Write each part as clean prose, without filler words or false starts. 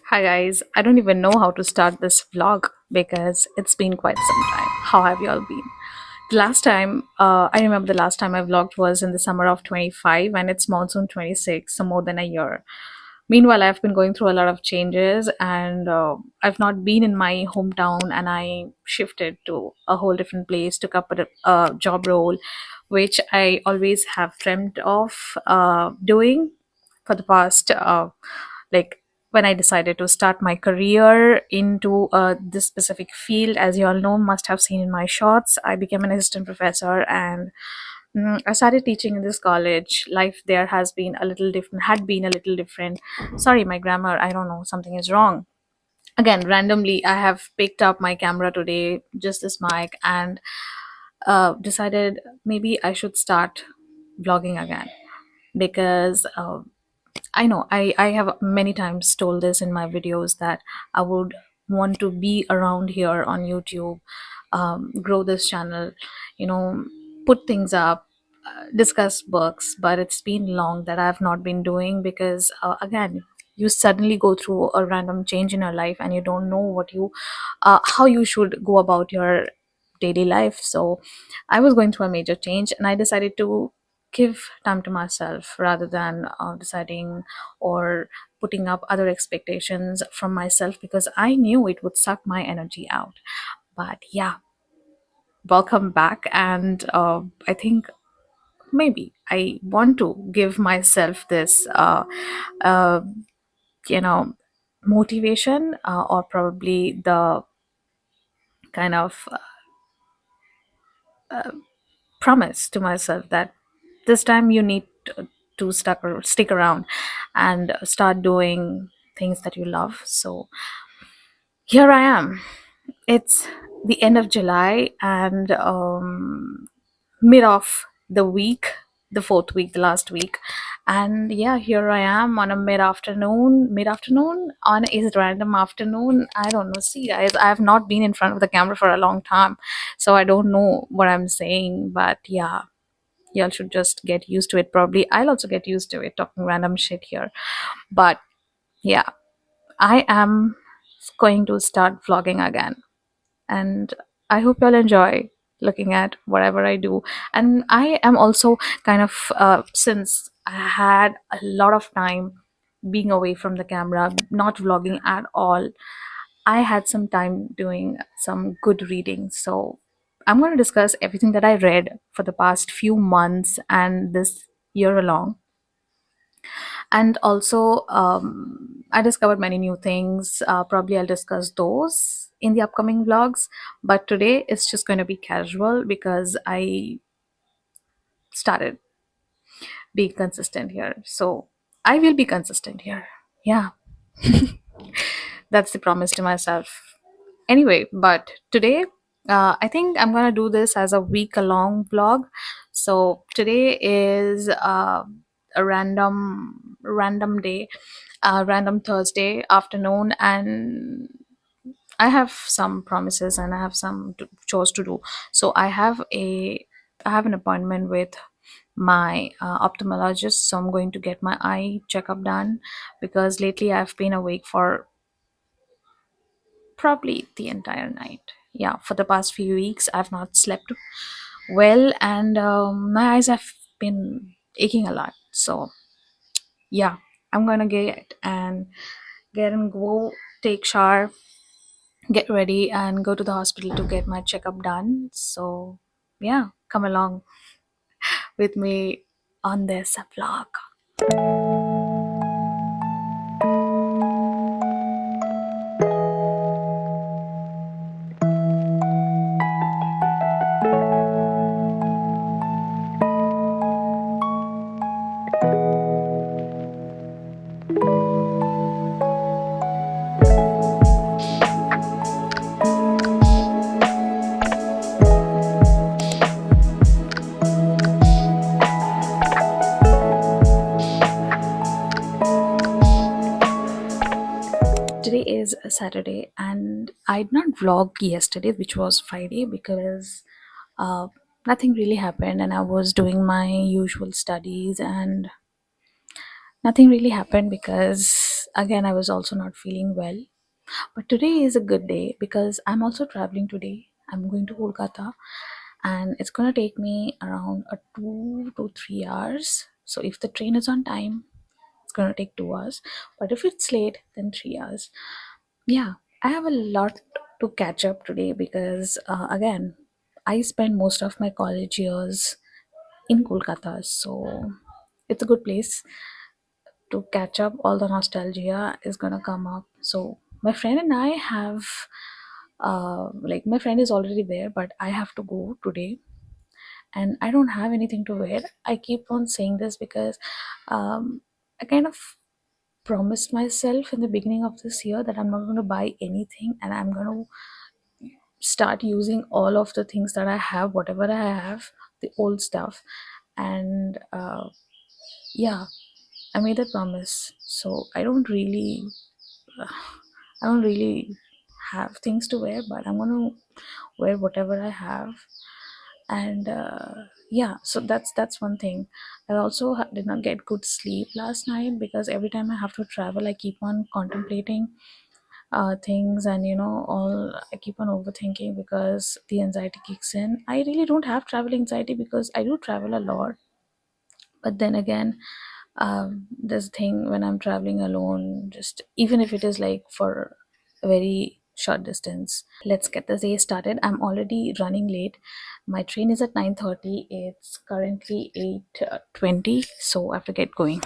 Hi guys, I don't even know how to start this vlog because it's been quite some time. How have you all been? I remember the last time I vlogged was in the summer of 25 and it's monsoon 26, so more than a year. Meanwhile, I've been going through a lot of changes and I've not been in my hometown and I shifted to a whole different place, took up a job role, which I always have dreamt of doing for the past like when I decided to start my career into this specific field. As you all know, must have seen in my shorts, I became an assistant professor and I started teaching in this college. Life there has been a little different, had been a little different. Sorry, my grammar, I don't know, something is wrong. Again, randomly, I have picked up my camera today, just this mic, and decided maybe I should start vlogging again because I know I have many times told this in my videos that I would want to be around here on YouTube, grow this channel, you know, put things up, discuss books, but it's been long that I've not been doing because, again, you suddenly go through a random change in your life and you don't know how you should go about your daily life. So I was going through a major change and I decided to give time to myself rather than deciding or putting up other expectations from myself because I knew it would suck my energy out. But yeah, welcome back. And I think maybe I want to give myself this, uh, you know, motivation or probably the kind of promise to myself that this time you need to stick around and start doing things that you love. So here I am. It's the end of July and mid of the week, the fourth week, the last week. And yeah, here I am on a mid afternoon on a random afternoon. I don't know. See, guys, I have not been in front of the camera for a long time, so I don't know what I'm saying. But yeah, y'all should just get used to it. Probably I'll also get used to it talking random shit here. But yeah, I am going to start vlogging again and I hope you'll enjoy looking at whatever I do. And I am also kind of, since I had a lot of time being away from the camera, not vlogging at all, I had some time doing some good reading. So I'm going to discuss everything that I read for the past few months and this year along. And also, I discovered many new things. Probably I'll discuss those in the upcoming vlogs, but today it's just going to be casual because I started being consistent here, so I will be consistent here. Yeah, that's the promise to myself. Anyway, but today, I think I'm gonna do this as a week long vlog. So today is a random day, random Thursday afternoon, and I have some promises and I have some chores to do. So I have an appointment with my ophthalmologist, so I'm going to get my eye checkup done because lately I've been awake for probably the entire night. Yeah, for the past few weeks, I've not slept well, and my eyes have been aching a lot. So yeah, I'm gonna get and go take shower, get ready, and go to the hospital to get my checkup done. So yeah, come along with me on this vlog. Today is a Saturday, and I did not vlog yesterday, which was Friday, because uh, nothing really happened, and I was doing my usual studies, and nothing really happened because again, I was also not feeling well. But today is a good day because I'm also traveling today. I'm going to Kolkata, and it's going to take me around a 2 to 3 hours. So if the train is on time, it's going to take 2 hours. But if it's late, then 3 hours. Yeah, I have a lot to catch up today because, again, I spent most of my college years in Kolkata. So it's a good place to catch up. All the nostalgia is gonna come up. So my friend and I have, like, my friend is already there, but I have to go today, and I don't have anything to wear. I keep on saying this because, I kind of promised myself in the beginning of this year that I'm not going to buy anything, and I'm going to start using all of the things that I have, whatever I have, the old stuff. And yeah, I made that promise. So I don't really have things to wear, but I'm gonna wear whatever I have. And yeah, so that's one thing. I also did not get good sleep last night because every time I have to travel, I keep on contemplating things, and all, I keep on overthinking because the anxiety kicks in. I really don't have travel anxiety because I do travel a lot, but then again, this thing when I'm traveling alone, just even if it is like for a very short distance. Let's get the day started. I'm already running late. My train is at 9:30. It's currently 8:20, so I have to get going.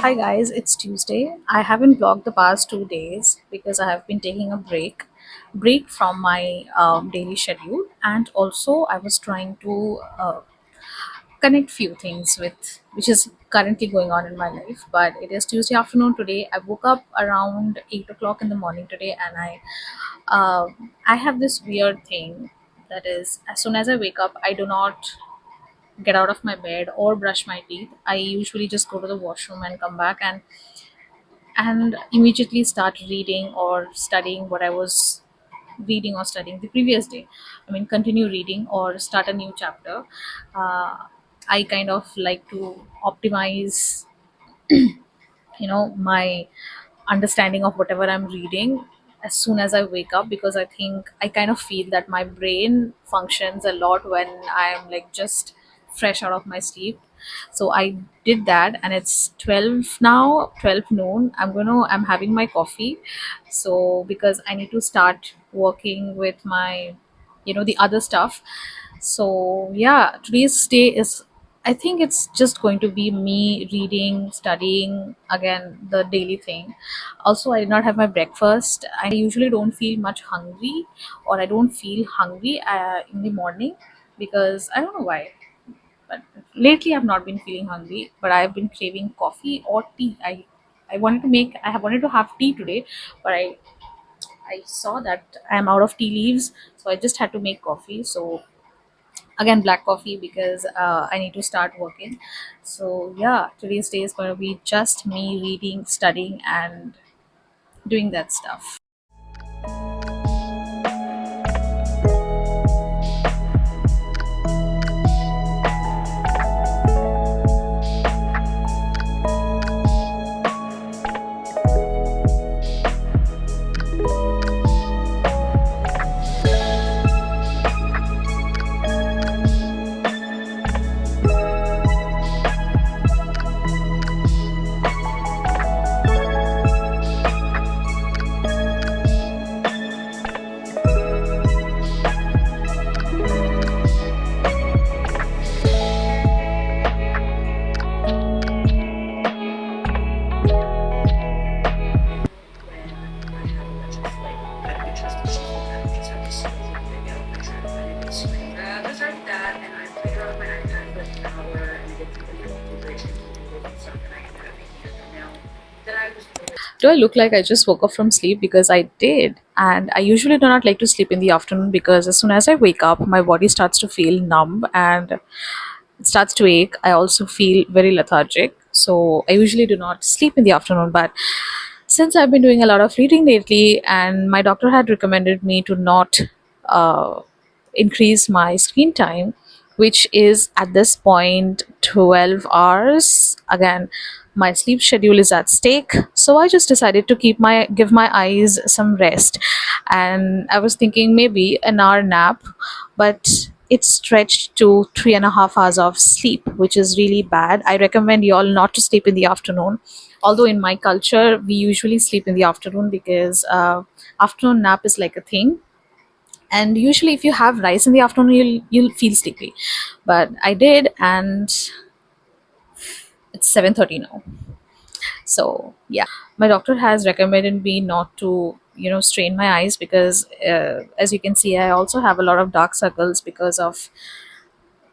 Hi guys, it's Tuesday. I haven't vlogged the past 2 days because I have been taking a break from my daily schedule, and also I was trying to connect few things with which is currently going on in my life. But it is Tuesday afternoon today. I woke up around 8 o'clock in the morning today, and I have this weird thing that is, as soon as I wake up, I do not get out of my bed or brush my teeth. I usually just go to the washroom and come back and immediately start reading or studying what I was reading or studying the previous day. I mean, continue reading or start a new chapter. Uh, I kind of like to optimize, my understanding of whatever I'm reading as soon as I wake up, because I think I kind of feel that my brain functions a lot when I'm like just fresh out of my sleep. So I did that, and it's 12 now, 12 noon. I'm having my coffee. So because I need to start working with my, the other stuff. So yeah, today's day is, I think it's just going to be me reading, studying, again, the daily thing. Also, I did not have my breakfast. I usually don't feel much hungry, or I don't feel hungry in the morning, because I don't know why. But lately, I've not been feeling hungry, but I've been craving coffee or tea. I have wanted to have tea today, but I saw that I'm out of tea leaves, so I just had to make coffee. So again, black coffee, because I need to start working. So yeah, today's day is going to be just me reading, studying, and doing that stuff. Do I look like I just woke up from sleep? Because I did. And I usually do not like to sleep in the afternoon because as soon as I wake up, my body starts to feel numb and it starts to ache. I also feel very lethargic. So I usually do not sleep in the afternoon. But since I've been doing a lot of reading lately, and my doctor had recommended me to not uh, increase my screen time, which is at this point 12 hours. Again, my sleep schedule is at stake, so I just decided to give my eyes some rest. And I was thinking maybe an hour nap, but it's stretched to 3.5 hours of sleep, which is really bad. I recommend you all not to sleep in the afternoon, although in my culture we usually sleep in the afternoon because afternoon nap is like a thing. And usually if you have rice in the afternoon, you'll feel sleepy. But I did, and it's 7:30 now. So yeah, my doctor has recommended me not to strain my eyes because as you can see, I also have a lot of dark circles because of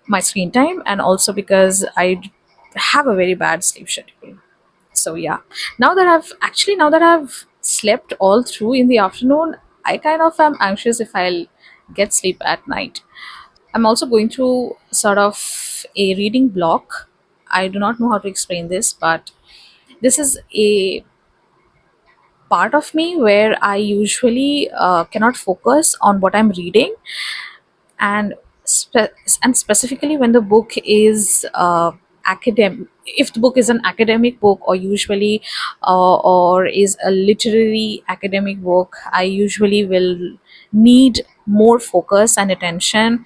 my screen time, and also because I have a very bad sleep schedule. So yeah, now that I've slept all through in the afternoon, I kind of am anxious if I'll get sleep at night. I'm also going through sort of a reading block. I do not know how to explain this, but this is a part of me where I usually cannot focus on what I'm reading, and spe- and specifically when the book is academic. If the book is an academic book, or usually or is a literary academic book, I usually will need more focus and attention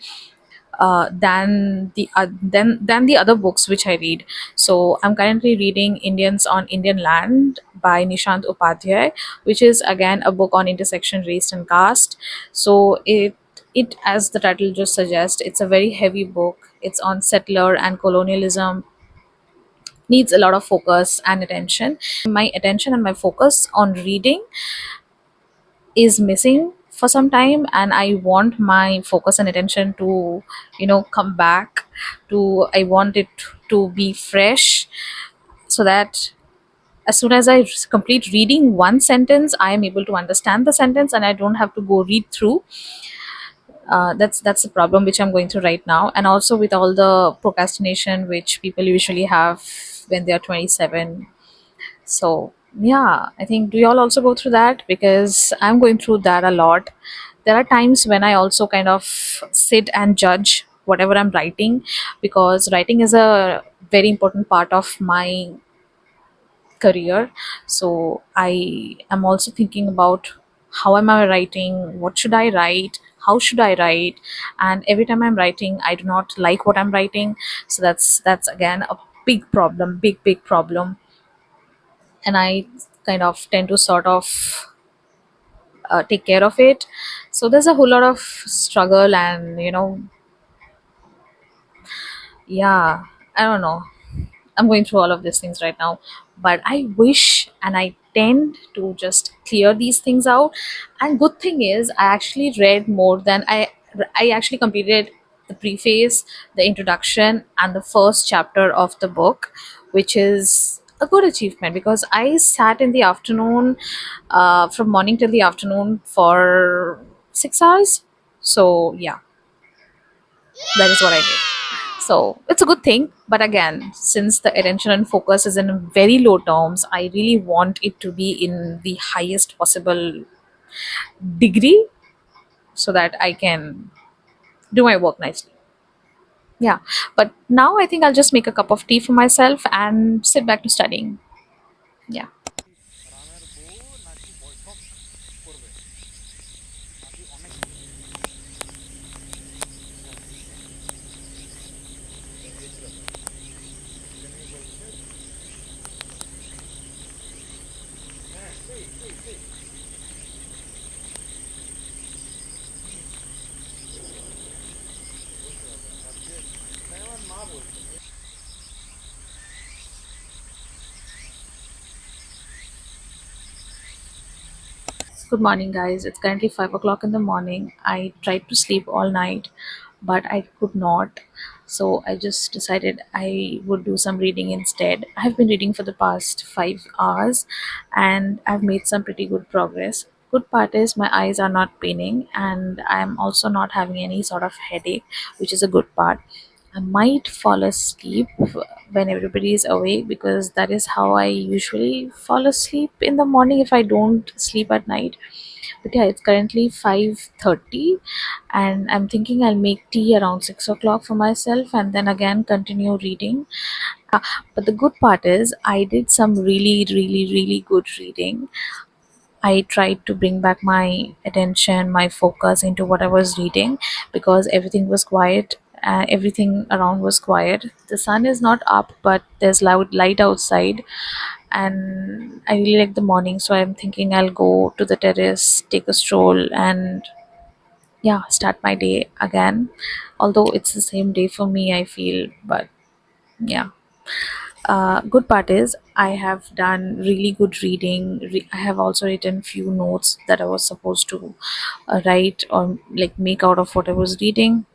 than the other books which I read. So I'm currently reading Indians on Indian Land by Nishant Upadhyay, which is again a book on intersection, race, and caste. So it as the title just suggests, it's a very heavy book. It's on settler and colonialism, needs a lot of focus and attention. My attention and my focus on reading is missing for some time, and I want my focus and attention to come back. I want it to be fresh, so that as soon as I complete reading one sentence, I am able to understand the sentence and I don't have to go read through. That's the problem which I'm going through right now, and also with all the procrastination which people usually have when they are 27. So yeah, I think, do y'all also go through that? Because I'm going through that a lot. There are times when I also kind of sit and judge whatever I'm writing, because writing is a very important part of my career. So I am also thinking about how am I writing, what should I write, how should I write, and every time I'm writing, I do not like what I'm writing. So that's again a big problem, big problem, and I kind of tend to sort of take care of it. So there's a whole lot of struggle, and yeah, I don't know. I'm going through all of these things right now, but I wish and I tend to just clear these things out. And good thing is, I actually read more than I actually completed the preface, the introduction, and the first chapter of the book, which is a good achievement because I sat in the afternoon, from morning till the afternoon for 6 hours. So yeah, that is what I did. So it's a good thing. But again, since the attention and focus is in very low terms, I really want it to be in the highest possible degree so that I can do my work nicely. Yeah. But now I think I'll just make a cup of tea for myself and sit back to studying. Yeah. Good morning, guys. It's currently 5 o'clock in the morning. I tried to sleep all night, but I could not. So I just decided I would do some reading instead. I've been reading for the past 5 hours and I've made some pretty good progress. Good part is my eyes are not paining and I'm also not having any sort of headache, which is a good part. I might fall asleep when everybody is awake because that is how I usually fall asleep in the morning if I don't sleep at night. But yeah, it's currently 5:30 and I'm thinking I'll make tea around 6 o'clock for myself and then again continue reading. But the good part is I did some really, really, really good reading. I tried to bring back my attention, my focus into what I was reading because everything was quiet. Everything around was quiet. The sun is not up, but there's loud light outside, and I really like the morning. So I'm thinking I'll go to the terrace, take a stroll, and yeah, start my day again. Although it's the same day for me, I feel, but yeah. Good part is I have done really good reading. I have also written few notes that I was supposed to write or like make out of what I was reading.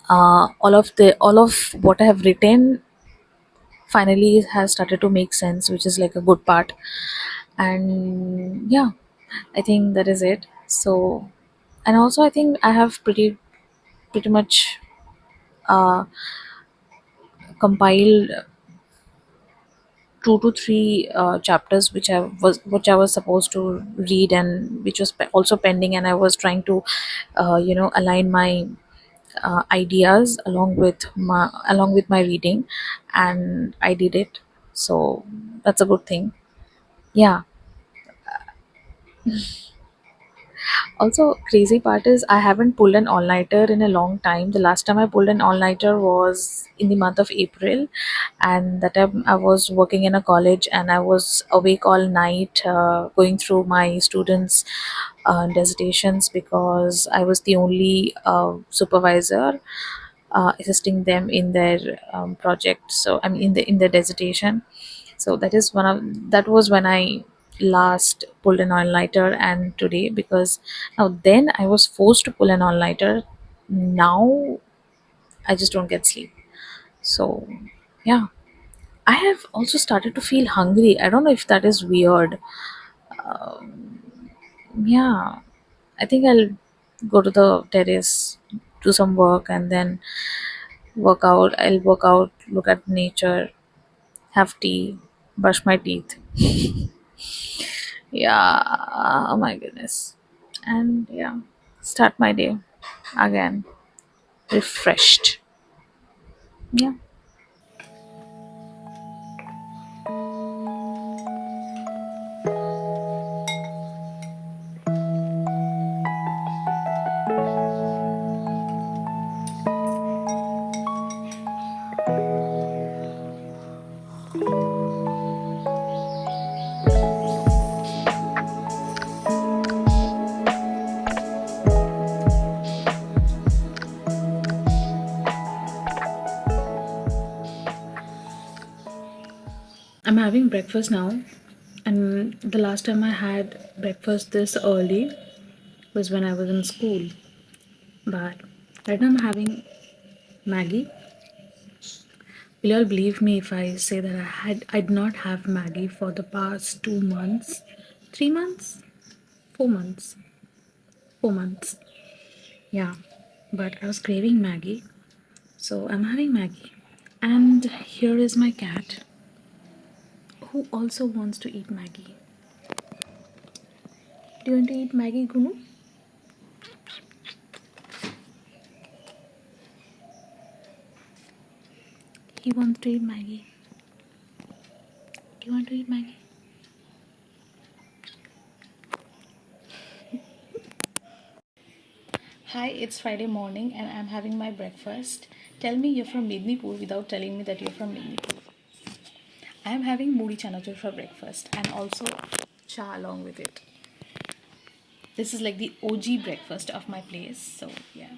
All of what I have written finally has started to make sense, which is like a good part. And yeah, I think that is it. So, and also I think I have pretty much uh, compiled 2 to 3 chapters which I was supposed to read and which was also pending, and I was trying to align my ideas along with my reading, and I did it. So that's a good thing. Yeah. Also, crazy part is I haven't pulled an all-nighter in a long time. The last time I pulled an all-nighter was in the month of April, and that time I was working in a college and I was awake all night going through my students' dissertations because I was the only supervisor assisting them in their project. So I mean in their dissertation. So that was when I last pulled an all-nighter, and today, because now then I was forced to pull an all-nighter. Now I just don't get sleep. So yeah, I have also started to feel hungry. I don't know if that is weird. Yeah, I think I'll go to the terrace, do some work, and then work out. I'll work out, look at nature, have tea, brush my teeth. Yeah, oh my goodness. And yeah, start my day again, refreshed. Yeah. I'm having breakfast now, and the last time I had breakfast this early was when I was in school. But right now I'm having Maggie. Will you all believe me if I say that I did not have Maggie for the past 2 months, 3 months, 4 months, 4 months. Yeah, but I was craving Maggie, so I'm having Maggie. And here is my cat who also wants to eat Maggie. Do you want to eat Maggie, Gunu? He wants to eat Maggie. Do you want to eat Maggie? Hi, it's Friday morning and I'm having my breakfast. Tell me you're from Mednipur without telling me that you're from Mednipur. I am having moody chanachur for breakfast and also cha along with it. This is like the OG breakfast of my place. So, yeah.